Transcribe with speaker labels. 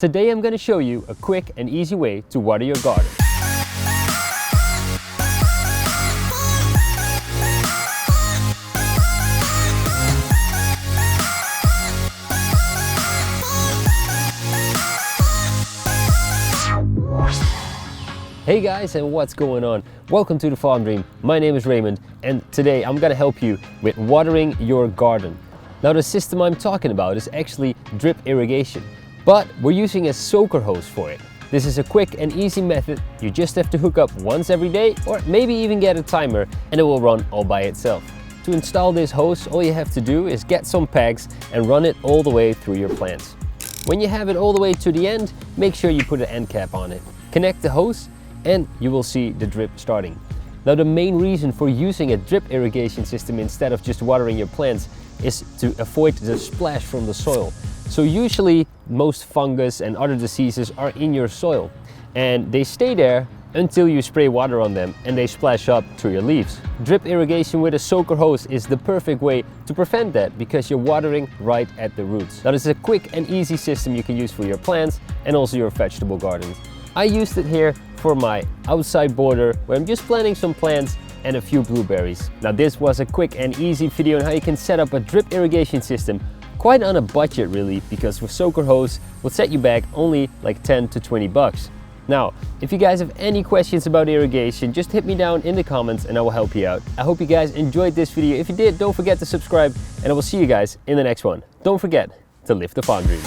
Speaker 1: Today I'm going to show you a quick and easy way to water your garden. Hey guys, and what's going on? Welcome to the Farm Dream. My name is Raymond and today I'm going to help you with watering your garden. Now the system I'm talking about is actually drip irrigation. But we're using a soaker hose for it. This is a quick and easy method. You just have to hook up once every day or maybe even get a timer and it will run all by itself. To install this hose, all you have to do is get some pegs and run it all the way through your plants. When you have it all the way to the end, make sure you put an end cap on it. Connect the hose and you will see the drip starting. Now the main reason for using a drip irrigation system instead of just watering your plants is to avoid the splash from the soil. So usually most fungus and other diseases are in your soil and they stay there until you spray water on them and they splash up to your leaves. Drip irrigation with a soaker hose is the perfect way to prevent that because you're watering right at the roots. Now this is a quick and easy system you can use for your plants and also your vegetable gardens. I used it here for my outside border where I'm just planting some plants and a few blueberries. Now this was a quick and easy video on how you can set up a drip irrigation system quite on a budget really, because with soaker hose will set you back only like 10 to 20 bucks. Now, if you guys have any questions about irrigation, just hit me down in the comments and I will help you out. I hope you guys enjoyed this video. If you did, don't forget to subscribe and I will see you guys in the next one. Don't forget to live the farm dream.